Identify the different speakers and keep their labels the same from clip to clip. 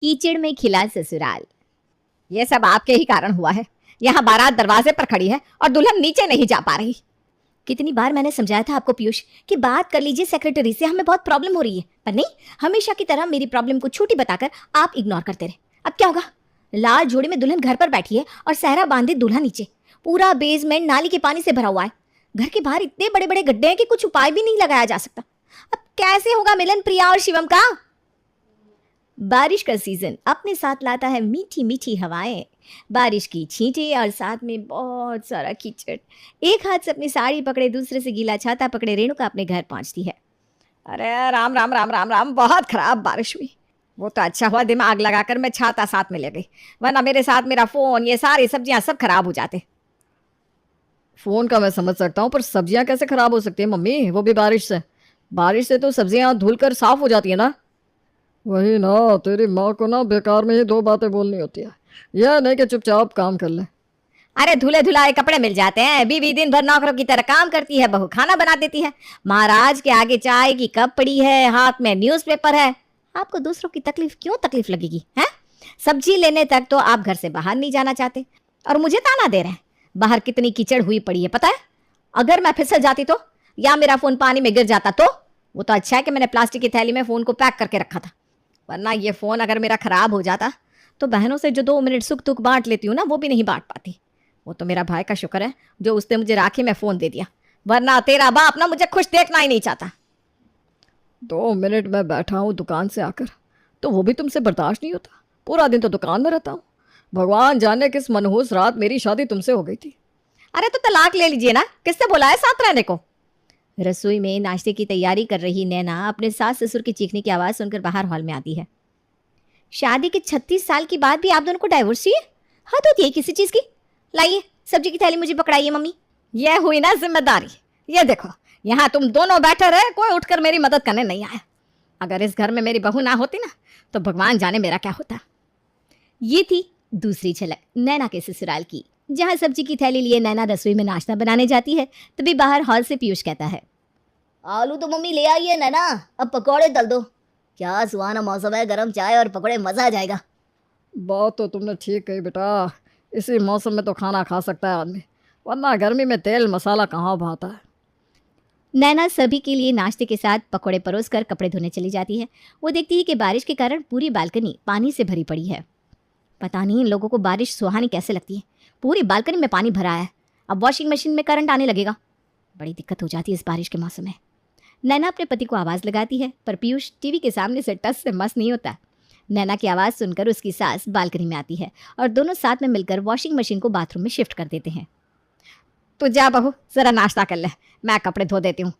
Speaker 1: कीचड़ में खिला ससुराल। ये सब आपके ही कारण हुआ है। यहाँ बारात दरवाजे पर खड़ी है और दुल्हन नीचे नहीं जा पा रही। कितनी बार मैंने समझाया था आपको पीयूष कि बात कर लीजिए सेक्रेटरी से, हमें बहुत प्रॉब्लम हो रही है, पर नहीं, हमेशा की तरह मेरी प्रॉब्लम को छोटी बताकर आप इग्नोर करते रहे। अब क्या होगा? लाल जोड़ी में दुल्हन घर पर बैठी है और सहरा बांधे दूल्हा नीचे। पूरा बेसमेंट नाली के पानी से भरा हुआ है। घर के बाहर इतने बड़े बड़े गड्ढे हैं कि कुछ उपाय भी नहीं लगाया जा सकता। अब कैसे होगा मिलन प्रिया और शिवम का? बारिश का सीजन अपने साथ लाता है मीठी मीठी हवाएं, बारिश की छींटें और साथ में बहुत सारा कीचड़। एक हाथ से अपनी साड़ी पकड़े, दूसरे से गीला छाता पकड़े रेणुका अपने घर पहुंचती है। अरे राम राम राम राम राम, बहुत खराब बारिश हुई। वो तो अच्छा हुआ दिमाग लगाकर मैं छाता साथ में ले गई, वरना मेरे साथ मेरा फोन, ये सारी सब्जियां सब खराब हो जाते।
Speaker 2: फोन का मैं समझ सकता हूँ, पर सब्जियां कैसे खराब हो सकती है मम्मी, वो भी बारिश से? बारिश से तो सब्जियां धुल कर साफ हो जाती है ना। वही ना, तेरी माँ को ना बेकार में ही दो बातें बोलनी होती है, यह नहीं कि चुपचाप काम कर ले।
Speaker 1: अरे धुले धुलाए कपड़े मिल जाते हैं, बीवी दिन भर नौकरों की तरह काम करती है, बहू खाना बना देती है, महाराज के आगे चाय की कप पड़ी है, हाथ में न्यूज़पेपर है। आपको दूसरों की तकलीफ क्यों तकलीफ लगेगी? हैं? सब्जी लेने तक तो आप घर से बाहर नहीं जाना चाहते और मुझे ताना दे रहे हैं। बाहर कितनी कीचड़ हुई पड़ी है पता है? अगर मैं फिसल जाती तो, या मेरा फोन पानी में गिर जाता तो? वो तो अच्छा है कि मैंने प्लास्टिक की थैली में फोन को पैक करके रखा था, वरना ये फोन अगर मेरा खराब हो जाता तो बहनों से जो 2 मिनट सुख दुख बांट लेती हूँ ना, वो भी नहीं बांट पाती। वो तो मेरा भाई का शुक्र है जो उसने मुझे राखी में फोन दे दिया, वरना तेरा बाप ना मुझे खुश देखना ही नहीं चाहता।
Speaker 2: 2 मिनट में बैठा हूँ दुकान से आकर, तो वो भी तुमसे बर्दाश्त नहीं होता? पूरा दिन तो दुकान में रहता हूँ। भगवान जाने किस मनहूस रात मेरी शादी तुमसे हो गई थी।
Speaker 1: अरे तो तलाक ले लीजिए ना, किससे बोला है साथ रहने को? रसोई में नाश्ते की तैयारी कर रही नैना अपने सास ससुर की चीखने की आवाज़ सुनकर बाहर हॉल में आती है। शादी के 36 साल के बाद भी आप दोनों को डाइवोर्स चाहिए? हद होती है किसी चीज़ की। लाइए सब्जी की थैली मुझे पकड़ाइए मम्मी। यह हुई ना जिम्मेदारी। ये देखो, यहाँ तुम दोनों बैठे रहे, कोई उठकर मेरी मदद करने नहीं आया। अगर इस घर में मेरी बहू ना होती ना, तो भगवान जाने मेरा क्या होता। ये थी दूसरी झलक नैना के ससुराल की, जहाँ सब्जी की थैली लिए नैना रसोई में नाश्ता बनाने जाती है, तभी बाहर हॉल से पीयूष कहता है,
Speaker 3: आलू तो मम्मी ले आई है नैना, अब पकौड़े तल दो। क्या सुहाना मौसम है, गरम चाय और पकौड़े, मजा आ जाएगा।
Speaker 2: बात तो तुमने ठीक कही बेटा, इसी मौसम में तो खाना खा सकता है आदमी, वरना गर्मी में तेल मसाला कहाँ भाता है।
Speaker 1: नैना सभी के लिए नाश्ते के साथ पकौड़े परोस कर कपड़े धोने चली जाती है। वो देखती है कि बारिश के कारण पूरी बालकनी पानी से भरी पड़ी है। पता नहीं इन लोगों को बारिश सुहानी कैसे लगती है। पूरी बालकनी में पानी भरा है, अब वॉशिंग मशीन में करंट आने लगेगा, बड़ी दिक्कत हो जाती है इस बारिश के मौसम में। नैना अपने पति को आवाज़ लगाती है, पर पीयूष टीवी के सामने से टस से मस नहीं होता। नैना की आवाज़ सुनकर उसकी सास बालकनी में आती है और दोनों साथ में मिलकर वॉशिंग मशीन को बाथरूम में शिफ्ट कर देते हैं। तो जा बहू, ज़रा नाश्ता कर ले, मैं कपड़े धो देती हूँ।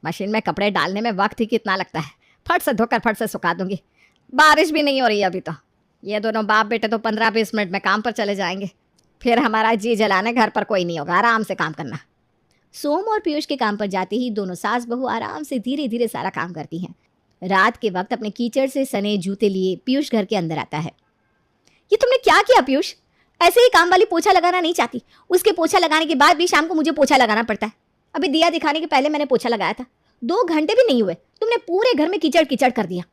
Speaker 1: मशीन में कपड़े डालने में वक्त ही कितना लगता है, फट से धोकर फट से सुखा दूंगी। बारिश भी नहीं हो रही है अभी तो। ये दोनों बाप बेटे तो 15-20 मिनट में काम पर चले जाएंगे, फिर हमारा जी जलाने घर पर कोई नहीं होगा, आराम से काम करना। सोम और पीयूष के काम पर जाते ही दोनों सास बहू आराम से धीरे धीरे सारा काम करती हैं। रात के वक्त अपने कीचड़ से सने जूते लिए पीयूष घर के अंदर आता है। ये तुमने क्या किया पीयूष? ऐसे ही काम वाली पोछा लगाना नहीं चाहती, उसके पोछा लगाने के बाद भी शाम को मुझे पोछा लगाना पड़ता है। अभी दिया दिखाने के पहले मैंने पोछा लगाया था, 2 घंटे भी नहीं हुए, तुमने पूरे घर में कीचड़ कीचड़ कर दिया।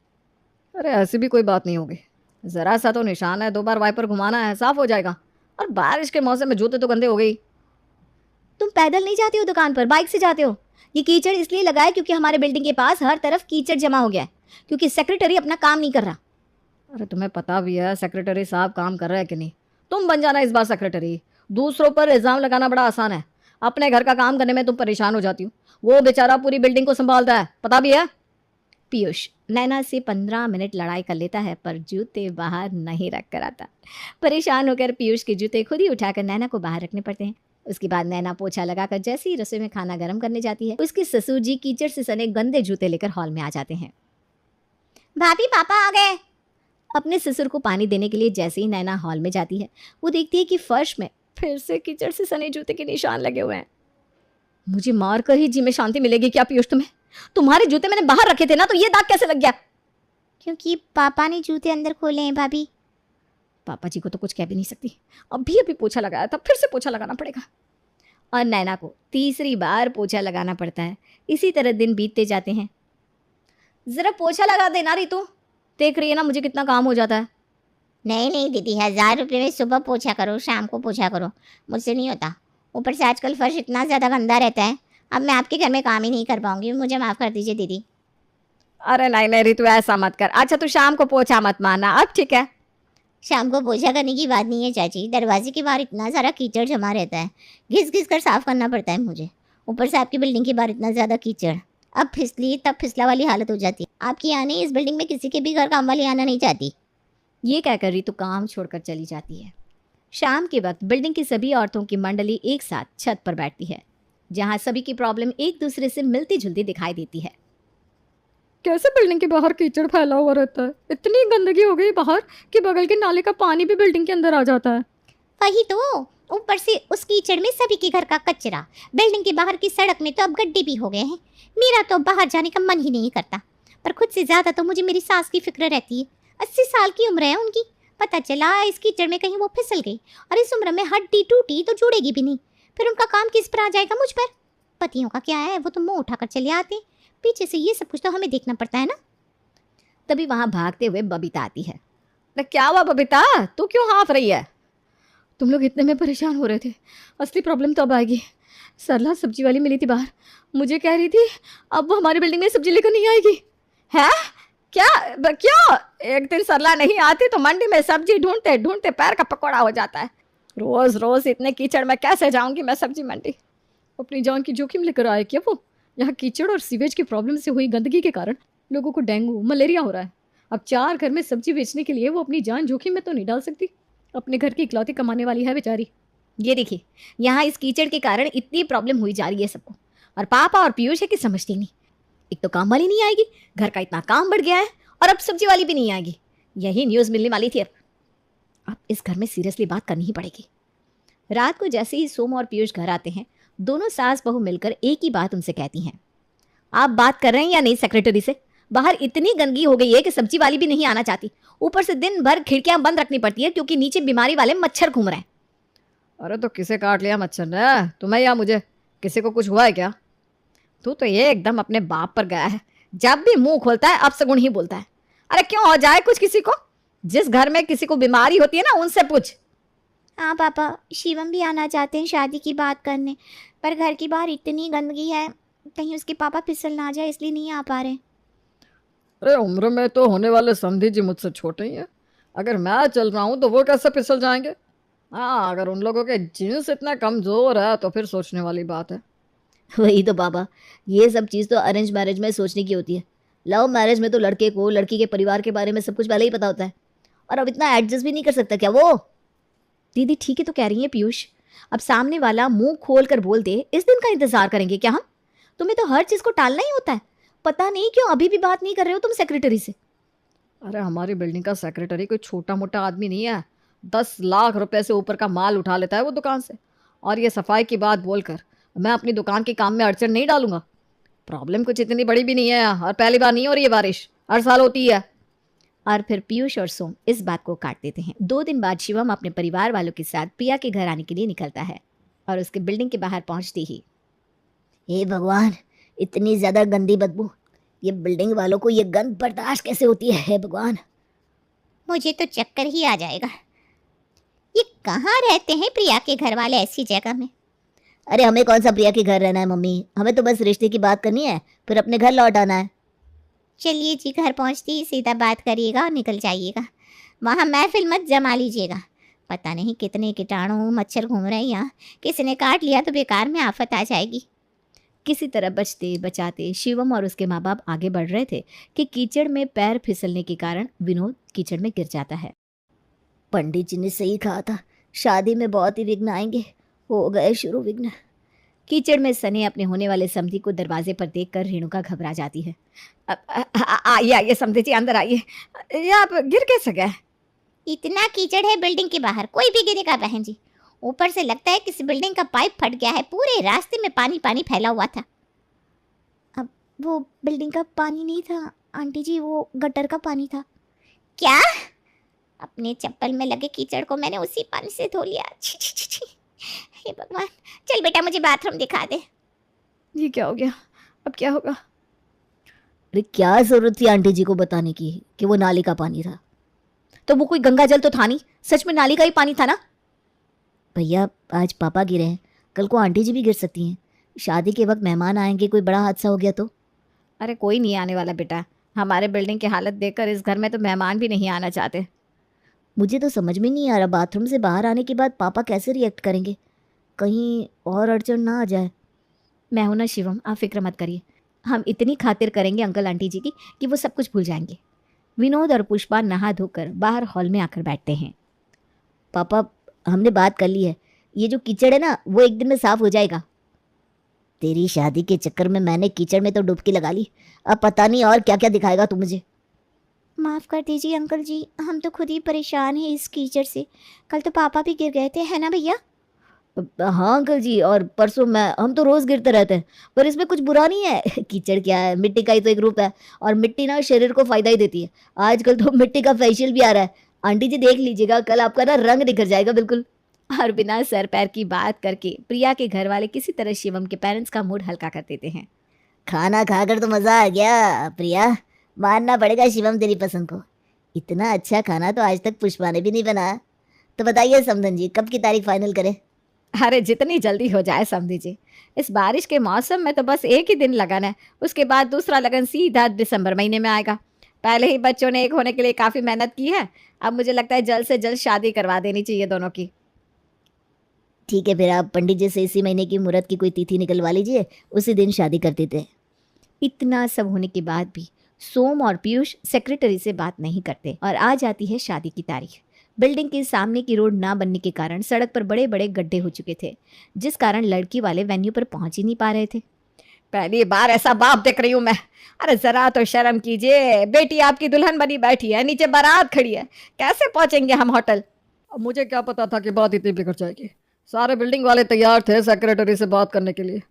Speaker 2: अरे ऐसी भी कोई बात नहीं होगी, ज़रा सा तो निशान है, 2 बार वाइपर घुमाना है, साफ हो जाएगा। और बारिश के मौसम में जूते तो गंदे हो गई।
Speaker 1: तुम पैदल नहीं जाते हो दुकान पर, बाइक से जाते हो। ये कीचड़ इसलिए लगा है क्योंकि हमारे बिल्डिंग के पास हर तरफ कीचड़ जमा हो गया है, क्योंकि सेक्रेटरी अपना काम नहीं कर रहा।
Speaker 2: अरे तुम्हें पता भी है सेक्रेटरी साहब काम कर रहे हैं कि नहीं? तुम बन जाना इस बार सेक्रेटरी। दूसरों पर इल्ज़ाम लगाना बड़ा आसान है, अपने घर का काम करने में तुम परेशान हो जाती हो, वो बेचारा पूरी बिल्डिंग को संभालता है, पता भी है।
Speaker 1: पीयूष नैना से 15 मिनट लड़ाई कर लेता है, पर जूते बाहर नहीं रख कर आता। परेशान होकर पीयूष के जूते खुद ही उठाकर नैना को बाहर रखने पड़ते हैं। उसके बाद नैना पोछा लगाकर जैसे ही रसोई में खाना गर्म करने जाती है, उसके ससुर जी कीचड़ से सने गंदे जूते लेकर हॉल में आ जाते हैं। भाभी पापा आ गए। अपने ससुर को पानी देने के लिए जैसे ही नैना हॉल में जाती है, वो देखती है कि फर्श में फिर से कीचड़ से सने जूते के निशान लगे हुए हैं। मुझे मार कर ही जी में शांति मिलेगी क्या पीयूष तुम्हें? तुम्हारे जूते मैंने बाहर रखे थे ना, तो ये दाग कैसे लग गया? क्योंकि पापा ने जूते अंदर खोले हैं भाभी। पापा जी को तो कुछ कह भी नहीं सकती, अभी अभी पोछा लगाया था, फिर से पोछा लगाना पड़ेगा। और नैना को तीसरी बार पोछा लगाना पड़ता है। इसी तरह दिन बीतते जाते हैं। जरा पोछा लगा देना रितु, देख रही है ना मुझे कितना काम हो जाता है।
Speaker 4: नहीं नहीं दीदी, 1000 रुपये में सुबह पोछा करो, शाम को पोछा करो, मुझसे नहीं होता। ऊपर से आजकल फर्श इतना ज़्यादा गंदा रहता है, अब मैं आपके घर में काम ही नहीं कर पाऊंगी, मुझे माफ़ कर दीजिए दीदी।
Speaker 2: अरे नहीं नहीं रितु, ऐसा मत कर। अच्छा तू शाम को पोछा मत मारना, अब ठीक है।
Speaker 4: शाम को पोछा करने की बात नहीं है चाची, दरवाजे के बाहर इतना सारा कीचड़ जमा रहता है, घिस घिस कर साफ करना पड़ता है मुझे। ऊपर से आपकी बिल्डिंग के बाहर इतना ज़्यादा कीचड़, अब फिसली तब फिसला वाली हालत हो जाती है। आपकी आने इस बिल्डिंग में किसी के भी घर काम वाली आना नहीं चाहती।
Speaker 1: ये कहकर रितु काम छोड़कर चली जाती है। शाम के वक्त बिल्डिंग की सभी औरतों की मंडली एक साथ छत पर बैठती है, जहां सभी की प्रॉब्लम एक दूसरे से मिलती जुलती दिखाई देती है।
Speaker 2: कैसे बिल्डिंग के बाहर कीचड़ फैला हुआ रहता है? इतनी गंदगी हो गई बाहर कि बगल के नाले का पानी भी बिल्डिंग के अंदर आ जाता है।
Speaker 4: वही तो, ऊपर से उस कीचड़ में सभी के घर का कचरा, बिल्डिंग के बाहर की सड़क में तो अब गड्ढे भी हो गए हैं। मेरा तो बाहर जाने का मन ही नहीं करता, पर खुद से ज़्यादा तो मुझे मेरी सास की फिक्र रहती है। 80 साल की उम्र है उनकी, पता चला इस कीचड़ में कहीं वो फिसल गई और इस उम्र में हड्डी टूटी तो जुड़ेगी भी नहीं, फिर उनका काम किस पर आ जाएगा? मुझ पर। पतियों का क्या है, वो तो मुंह उठाकर चले आते हैं, पीछे से ये सब कुछ तो हमें देखना पड़ता है ना।
Speaker 1: तभी वहां भागते हुए बबीता आती है।
Speaker 2: अरे क्या हुआ बबीता, तू क्यों हाँफ रही है? तुम लोग इतने में परेशान हो रहे थे, असली प्रॉब्लम तब आएगी। सरला सब्जी वाली मिली थी बाहर, मुझे कह रही थी अब वो हमारी बिल्डिंग में सब्जी लेकर नहीं आएगी। है क्या? क्यों? एक दिन सरला नहीं आती तो मंडी में सब्जी ढूंढते ढूंढते पैर का पकौड़ा हो जाता है। रोज रोज इतने कीचड़ में कैसे जाऊंगी मैं सब्जी मंडी? अपनी जान की जोखिम लेकर आए क्या वो? यहाँ कीचड़ और सीवेज की प्रॉब्लम से हुई गंदगी के कारण लोगों को डेंगू मलेरिया हो रहा है। अब 4 घर में सब्जी बेचने के लिए वो अपनी जान जोखिम में तो नहीं डाल सकती। अपने घर की इकलौती कमाने वाली है बेचारी।
Speaker 1: ये देखिए, यहाँ इस कीचड़ के कारण इतनी प्रॉब्लम हुई जा रही है सबको, और पापा और पीयूष है कि समझती नहीं। एक तो काम वाली नहीं आएगी, घर का इतना काम बढ़ गया है, और अब सब्जी वाली भी नहीं आएगी। यही न्यूज़ मिलने वाली थी। अब इस घर में सीरियसली बात करनी ही पड़ेगी। रात को जैसे ही सोम और पीयूष घर आते हैं, दोनों सास बहू मिलकर एक ही बात उनसे कहती हैं। आप बात कर रहे हैं या नहीं सेक्रेटरी से? बाहर इतनी गंदगी हो गई है कि सब्जी वाली भी नहीं आना चाहती। ऊपर से दिन भर खिड़कियां बंद रखनी पड़ती है क्योंकि नीचे बीमारी वाले मच्छर घूम रहे हैं।
Speaker 2: अरे तो किसे काट लिया मच्छर ने, तुम्हें या मुझे? किसी को कुछ हुआ है क्या? तू तो ये एकदम अपने बाप पर गया है, जब भी मुंह खोलता है अपशगुन ही बोलता है। अरे क्यों हो जाए कुछ किसी को? जिस घर में किसी को बीमारी होती है ना, उनसे पूछ।
Speaker 4: हाँ पापा, शिवम भी आना चाहते हैं शादी की बात करने, पर घर की बाहर इतनी गंदगी है, कहीं उसके पापा फिसल ना जाए, इसलिए नहीं आ पा रहे।
Speaker 2: अरे उम्र में तो होने वाले समधी जी मुझसे छोटे ही हैं। अगर मैं चल रहा हूँ तो वो कैसे फिसल जाएंगे? हाँ, अगर उन लोगों के जीन्स इतना कमज़ोर है तो फिर सोचने वाली बात है।
Speaker 3: वही तो पापा, ये सब चीज़ तो अरेंज मैरिज में सोचने की होती है। लव मैरिज में तो लड़के को लड़की के परिवार के बारे में सब कुछ पहले ही पता होता है, और अब इतना एडजस्ट भी नहीं कर सकता क्या वो?
Speaker 1: दीदी ठीक है तो कह रही है पीयूष, अब सामने वाला मुंह खोल कर बोल दे, इस दिन का इंतजार करेंगे क्या हम? तुम्हें तो हर चीज को टालना ही होता है। पता नहीं क्यों अभी भी बात नहीं कर रहे हो तुम सेक्रेटरी से।
Speaker 2: अरे हमारी बिल्डिंग का सेक्रेटरी कोई छोटा मोटा आदमी नहीं है। 10 लाख रुपए से ऊपर का माल उठा लेता है वो दुकान से, और ये सफाई की बात बोलकर मैं अपनी दुकान के काम में अड़चन नहीं डालूंगा। प्रॉब्लम कुछ इतनी बड़ी भी नहीं है, और पहली बार नहीं हो रही है बारिश, हर साल होती है।
Speaker 1: और फिर पीयूष और सोम इस बात को काट देते हैं। 2 दिन बाद शिवम अपने परिवार वालों के साथ प्रिया के घर आने के लिए निकलता है, और उसके बिल्डिंग के बाहर पहुंचते ही,
Speaker 3: हे भगवान, इतनी ज़्यादा गंदी बदबू, ये बिल्डिंग वालों को ये गंद बर्दाश्त कैसे होती है? हे भगवान,
Speaker 4: मुझे तो चक्कर ही आ जाएगा। ये कहाँ रहते हैं प्रिया के घर वाले ऐसी जगह में?
Speaker 3: अरे हमें कौन सा प्रिया के घर रहना है मम्मी, हमें तो बस रिश्ते की बात करनी है, फिर अपने घर लौट आना है।
Speaker 4: चलिए जी, घर पहुँचते ही सीधा बात करिएगा और निकल जाइएगा। वहाँ महफिल मत जमा लीजिएगा, पता नहीं कितने कीटाणु मच्छर घूम रहे हैं यहाँ, किसी ने काट लिया तो बेकार में आफत आ जाएगी।
Speaker 1: किसी तरह बचते बचाते शिवम और उसके माँ बाप आगे बढ़ रहे थे कि कीचड़ में पैर फिसलने के कारण विनोद कीचड़ में गिर जाता है।
Speaker 3: पंडित जी ने सही कहा था, शादी में बहुत ही विघ्न आएंगे। हो गए शुरू विघ्न।
Speaker 1: कीचड़ में सने अपने होने वाले समधी को दरवाजे पर देखकर रेणुका घबरा जाती है।
Speaker 2: आइए आइए समधी जी, अंदर आइए। ये आप गिर कैसे गए?
Speaker 4: इतना कीचड़ है बिल्डिंग के बाहर, कोई भी गिरेगा बहन जी। ऊपर से लगता है किसी बिल्डिंग का पाइप फट गया है, पूरे रास्ते में पानी पानी फैला हुआ था।
Speaker 1: अब वो बिल्डिंग का पानी नहीं था आंटी जी, वो गटर का पानी था।
Speaker 4: क्या? अपने चप्पल में लगे कीचड़ को मैंने उसी पानी से धो लिया। छी छी छी छी। हे भगवान, चल बेटा मुझे बाथरूम दिखा दे।
Speaker 2: ये क्या हो गया? अब क्या होगा?
Speaker 3: अरे क्या जरूरत थी आंटी जी को बताने की कि वो नाली का पानी था?
Speaker 1: तो वो कोई गंगा जल तो था नहीं, सच में नाली का ही पानी था ना।
Speaker 3: भैया आज पापा गिरे हैं, कल को आंटी जी भी गिर सकती हैं। शादी के वक्त मेहमान आएंगे, कोई बड़ा हादसा हो गया तो।
Speaker 1: अरे कोई नहीं आने वाला बेटा, हमारे बिल्डिंग की हालत देखकर इस घर में तो मेहमान भी नहीं आना चाहते।
Speaker 3: मुझे तो समझ में नहीं आ रहा, बाथरूम से बाहर आने के बाद पापा कैसे रिएक्ट करेंगे, कहीं और अड़चन ना आ जाए।
Speaker 1: मैं हूं ना शिवम, आप फिक्र मत करिए, हम इतनी खातिर करेंगे अंकल आंटी जी की कि वो सब कुछ भूल जाएंगे। विनोद और पुष्पा नहा धोकर बाहर हॉल में आकर बैठते हैं।
Speaker 3: पापा हमने बात कर ली है, ये जो कीचड़ है ना वो एक दिन में साफ हो जाएगा। तेरी शादी के चक्कर में मैंने कीचड़ में तो डुबकी लगा ली, अब पता नहीं और क्या क्या दिखाएगा तू मुझे।
Speaker 4: माफ़ कर दीजिए अंकल जी, हम तो खुद ही परेशान हैं इस कीचड़ से। कल तो पापा भी गिर गए थे, है ना भैया?
Speaker 3: हाँ अंकल जी, और परसों हम तो रोज गिरते रहते हैं, पर इसमें कुछ बुरा नहीं है। कीचड़ क्या है, मिट्टी का ही तो एक रूप है, और मिट्टी ना शरीर को फायदा ही देती है। आजकल तो मिट्टी का फेशियल भी आ रहा है, आंटी जी देख लीजिएगा, कल आपका ना रंग निखर जाएगा बिल्कुल।
Speaker 1: और बिना सर पैर की बात करके प्रिया के घर वाले किसी तरह शिवम के पेरेंट्स का मूड हल्का कर देते हैं।
Speaker 3: खाना खाकर तो मजा आ गया प्रिया, मानना पड़ेगा शिवम तेरी पसंद को। इतना अच्छा खाना तो आज तक पुष्पा ने भी नहीं बनाया। तो बताइए समधन जी, कब की तारीख फाइनल करें?
Speaker 1: अरे जितनी जल्दी हो जाए समझ दीजिए, इस बारिश के मौसम में तो बस एक ही दिन लगन है, उसके बाद दूसरा लगन सीधा दिसंबर महीने में आएगा। पहले ही बच्चों ने एक होने के लिए काफ़ी मेहनत की है, अब मुझे लगता है जल्द से जल्द शादी करवा देनी चाहिए दोनों की।
Speaker 3: ठीक है, फिर आप पंडित जी से इसी महीने की मुहूर्त की कोई तिथि निकलवा लीजिए, उसी दिन शादी कर देते हैं।
Speaker 1: इतना सब होने के बाद भी सोम और पीयूष सेक्रेटरी से बात नहीं करते और आ जाती है शादी की तारीख। बिल्डिंग के सामने की रोड ना बनने के कारण सड़क पर बड़े बड़े गड्ढे हो चुके थे, जिस कारण लड़की वाले वेन्यू पर पहुंच ही नहीं पा रहे थे। पहली बार ऐसा बाप देख रही हूँ मैं। अरे जरा तो शर्म कीजिए, बेटी आपकी दुल्हन बनी बैठी है, नीचे बारात खड़ी है, कैसे पहुंचेंगे हम होटल?
Speaker 2: अब मुझे क्या पता था कि बात इतनी बिगड़ जाएगी। सारे बिल्डिंग वाले तैयार थे सेक्रेटरी से बात करने के लिए,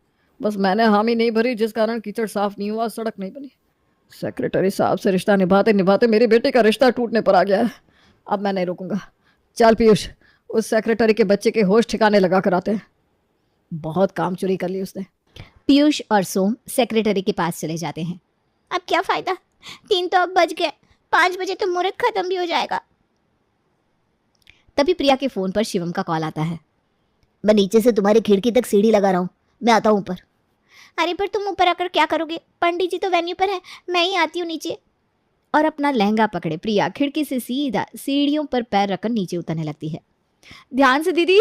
Speaker 2: बस मैंने हामी नहीं भरी, जिस कारण कीचड़ साफ नहीं हुआ, सड़क नहीं बनी। सेक्रेटरी साहब से रिश्ता निभाते निभाते मेरी बेटी का रिश्ता टूटने पर आ गया है। अब मैं नहीं रुकूंगा। चल पीयूष, उस सेक्रेटरी के बच्चे के होश ठिकाने लगा कर आते हैं, बहुत काम चोरी कर ली उसने।
Speaker 1: पीयूष और सोम सेक्रेटरी के पास चले जाते हैं।
Speaker 4: अब क्या फ़ायदा, 3 तो अब बज गए, 5 बजे तो मुहूर्त ख़त्म भी हो जाएगा।
Speaker 1: तभी प्रिया के फ़ोन पर शिवम का कॉल आता है।
Speaker 3: मैं नीचे से तुम्हारी खिड़की तक सीढ़ी लगा रहा हूँ, मैं आता हूँ ऊपर।
Speaker 4: अरे पर तुम ऊपर आकर क्या करोगे, पंडित जी तो वेन्यू पर है, मैं ही आती हूँ नीचे।
Speaker 1: और अपना लहंगा पकड़े प्रिया खिड़की से सीधा सीढ़ियों पर पैर रखकर नीचे उतरने लगती है। ध्यान से दीदी,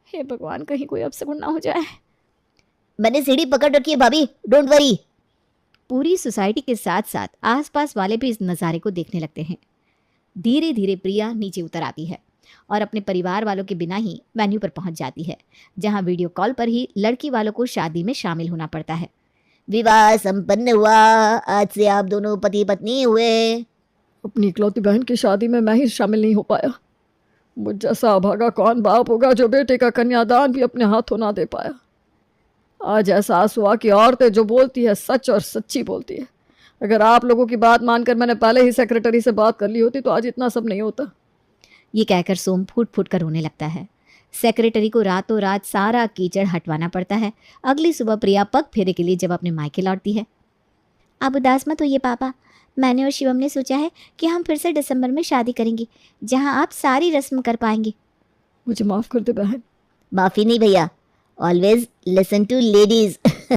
Speaker 1: हे भगवान कहीं कोई अपशगुन ना हो जाए।
Speaker 3: मैंने सीढ़ी पकड़ रखी है भाभी, डोंट वरी।
Speaker 1: पूरी सोसाइटी के साथ साथ आसपास वाले भी इस नज़ारे को देखने लगते हैं। धीरे धीरे प्रिया नीचे उतर आती है और अपने परिवार वालों के बिना ही वेन्यू पर पहुंच जाती है, जहां वीडियो कॉल पर ही लड़की वालों को शादी में शामिल होना पड़ता है।
Speaker 3: विवाह संपन्न हुआ, आज से आप दोनों पति पत्नी हुए।
Speaker 2: अपनी इकलौती बहन की शादी में मैं ही शामिल नहीं हो पाया। मुझ जैसा अभागा कौन बाप होगा जो बेटे का कन्यादान भी अपने हाथों ना दे पाया। आज एहसास हुआ कि औरतें जो बोलती है सच और सच्ची बोलती है। अगर आप लोगों की बात मानकर मैंने पहले ही सेक्रेटरी से बात कर ली होती तो आज इतना सब नहीं होता।
Speaker 1: ये कहकर सोम फूट फूट कर रोने लगता है। सेक्रेटरी को रातों रात सारा कीचड़ हटवाना पड़ता है। अगली सुबह प्रिया पग फेरे के लिए जब अपने मायके लौटती है।
Speaker 4: अब उदास मत होइए पापा, मैंने और शिवम ने सोचा है कि हम फिर से दिसंबर में शादी करेंगे, जहां आप सारी रस्म कर पाएंगे।
Speaker 2: मुझे माफ़ कर दे बहन।
Speaker 3: माफी नहीं भैया, ऑलवेज लिसन टू लेडीज।